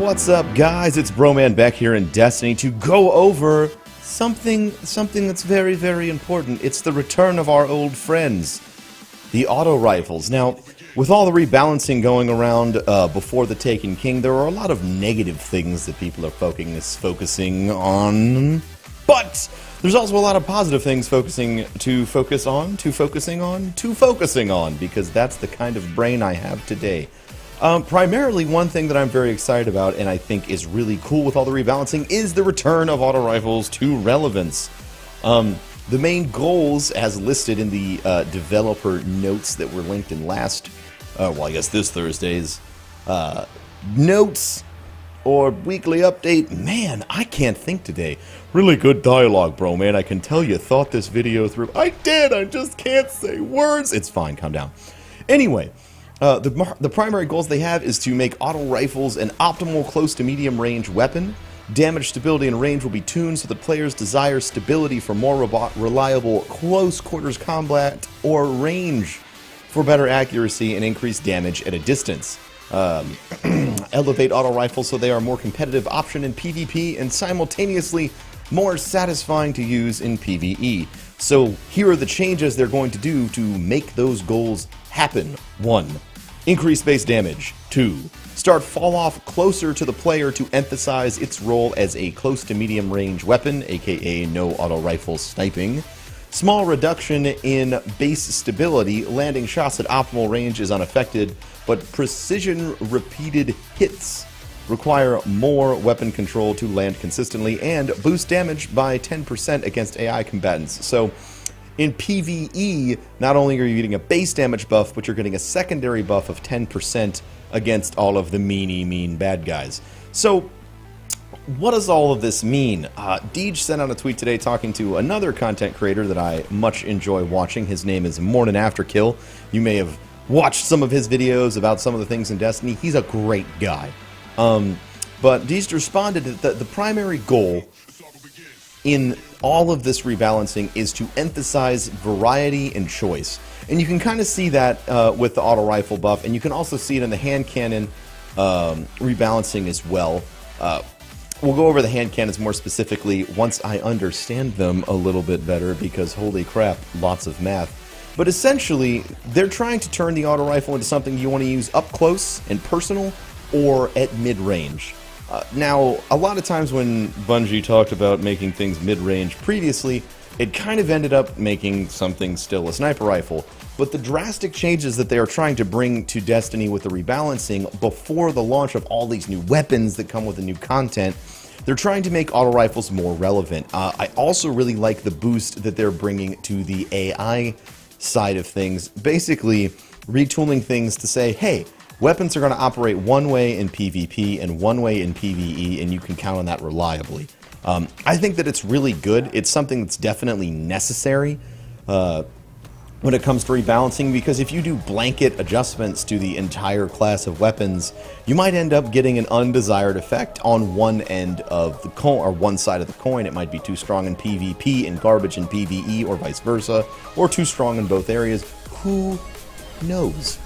What's up, guys? It's Broman back here in Destiny to go over something that's very, very important. It's the return of our old friends, the auto rifles. Now, with all the rebalancing going around before the Taken King, there are a lot of negative things that people are focusing on, but there's also a lot of positive things focusing on, because that's the kind of brain I have today. Primarily, one thing that I'm very excited about and I think is really cool with all the rebalancing is the return of auto rifles to relevance. The main goals, as listed in the developer notes that were linked in last, I guess this Thursday's notes or weekly update. Man, I can't think today. Really good dialogue, bro, man. I can tell you thought this video through. I did, I just can't say words. It's fine, calm down. Anyway. The primary goals they have is to make auto rifles an optimal close to medium range weapon. Damage, stability, and range will be tuned so that players desire stability for more reliable close quarters combat or range for better accuracy and increased damage at a distance. Elevate auto rifles so they are a more competitive option in PvP and simultaneously more satisfying to use in PvE. So here are the changes they're going to do to make those goals happen. 1. Increase base damage. 2. Start fall off closer to the player to emphasize its role as a close to medium range weapon, aka no auto rifle sniping. Small reduction in base stability. Landing shots at optimal range is unaffected, but precision repeated hits require more weapon control to land consistently, and boost damage by 10% against AI combatants. So in PvE, not only are you getting a base damage buff, but you're getting a secondary buff of 10% against all of the mean bad guys. So what does all of this mean? Deej sent out a tweet today talking to another content creator that I much enjoy watching. His name is Morning Afterkill. You may have watched some of his videos about some of the things in Destiny. He's a great guy. But Deej responded that the primary goal in all of this rebalancing is to emphasize variety and choice. And you can kind of see that with the auto rifle buff, and you can also see it in the hand cannon rebalancing as well. We'll go over the hand cannons more specifically once I understand them a little bit better, because holy crap, lots of math. But essentially, they're trying to turn the auto rifle into something you want to use up close and personal or at mid-range. Now, a lot of times when Bungie talked about making things mid-range previously, it kind of ended up making something still a sniper rifle. But the drastic changes that they are trying to bring to Destiny with the rebalancing before the launch of all these new weapons that come with the new content, they're trying to make auto rifles more relevant. I also really like the boost that they're bringing to the AI side of things, basically retooling things to say, hey, weapons are going to operate one way in PvP and one way in PvE, and you can count on that reliably. I think that it's really good. It's something that's definitely necessary when it comes to rebalancing, because if you do blanket adjustments to the entire class of weapons, you might end up getting an undesired effect on one end of the coin, or one side of the coin. It might be too strong in PvP and garbage in PvE, or vice versa, or too strong in both areas. Who knows?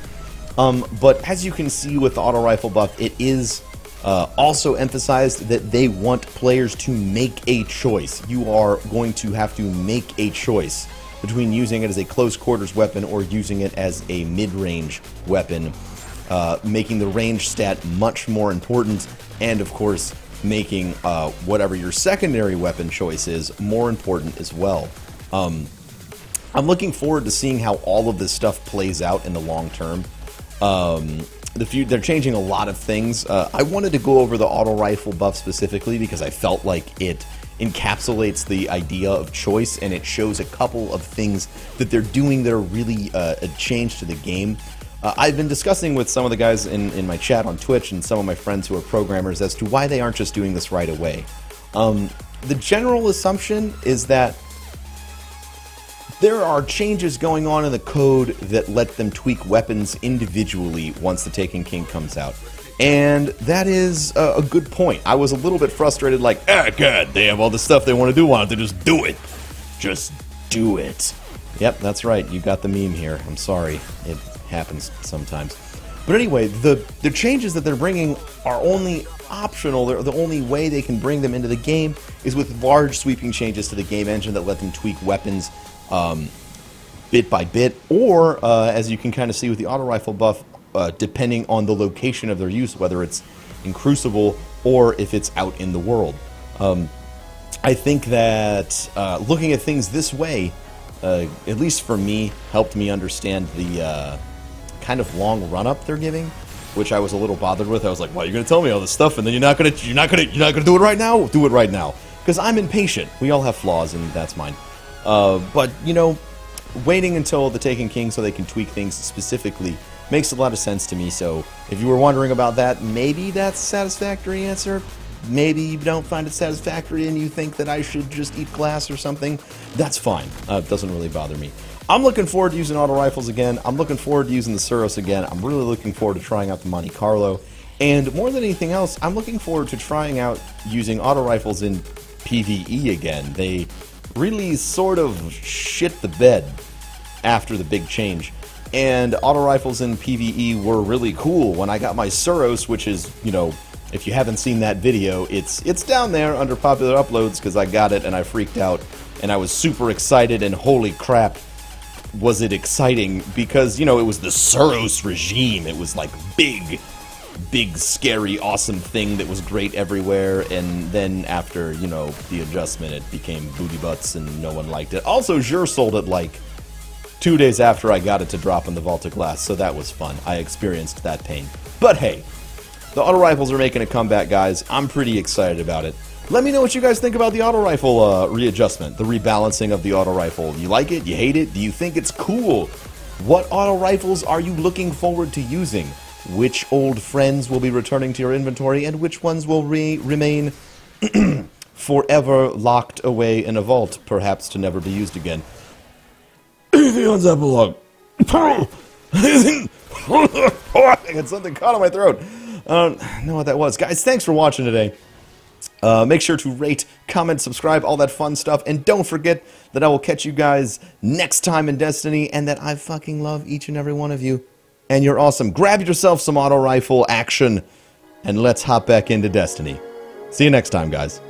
But as you can see with the auto rifle buff, it is also emphasized that they want players to make a choice. You are going to have to make a choice between using it as a close quarters weapon or using it as a mid-range weapon, making the range stat much more important, and of course making whatever your secondary weapon choice is more important as well. I'm looking forward to seeing how all of this stuff plays out in the long term. They're changing a lot of things. I wanted to go over the auto rifle buff specifically because I felt like it encapsulates the idea of choice, and it shows a couple of things that they're doing that are really a change to the game. I've been discussing with some of the guys in my chat on Twitch and some of my friends who are programmers as to why they aren't just doing this right away. The general assumption is that there are changes going on in the code that let them tweak weapons individually once the Taken King comes out. And that is a good point. I was a little bit frustrated, like, God, they have all the stuff they want to do, why don't they just do it? Just do it. Yep, that's right, you got the meme here. I'm sorry, it happens sometimes. But anyway, the changes that they're bringing are only optional. The only way they can bring them into the game is with large sweeping changes to the game engine that let them tweak weapons bit by bit, or as you can kind of see with the auto rifle buff, depending on the location of their use, whether it's in Crucible or if it's out in the world. I think that looking at things this way, at least for me, helped me understand the kind of long run-up they're giving, which I was a little bothered with. I was like, "Well, you're gonna tell me all this stuff, and then you're not gonna do it right now? Do it right now," because I'm impatient. We all have flaws, and that's mine. But you know, waiting until the Taken King so they can tweak things specifically makes a lot of sense to me. So if you were wondering about that, maybe that's a satisfactory answer. Maybe you don't find it satisfactory and you think that I should just eat glass or something. That's fine. It doesn't really bother me. I'm looking forward to using auto rifles again. I'm looking forward to using the Suros again. I'm really looking forward to trying out the Monte Carlo. And more than anything else, I'm looking forward to trying out using auto rifles in PvE again. They really sort of shit the bed after the big change. And auto rifles in PvE were really cool. When I got my Suros, which is, you know, if you haven't seen that video, it's down there under popular uploads because I got it and I freaked out and I was super excited, and holy crap, was it exciting, because, you know, it was the Suros regime. It was like big, scary, awesome thing that was great everywhere, and then after, you know, the adjustment, it became booty butts and no one liked it. Also, Jur sold it like 2 days after I got it to drop in the Vault of Glass, so that was fun. I experienced that pain. But hey, the auto rifles are making a comeback, guys. I'm pretty excited about it. Let me know what you guys think about the auto rifle readjustment, the rebalancing of the auto rifle. You like it? You hate it? Do you think it's cool? What auto rifles are you looking forward to using? Which old friends will be returning to your inventory, and which ones will remain forever locked away in a vault, perhaps to never be used again? Anything on Zapalog? I had something caught on my throat. I don't know what that was. Guys, thanks for watching today. Make sure to rate, comment, subscribe, all that fun stuff. And don't forget that I will catch you guys next time in Destiny, and that I fucking love each and every one of you. And you're awesome. Grab yourself some auto rifle action, and let's hop back into Destiny. See you next time, guys.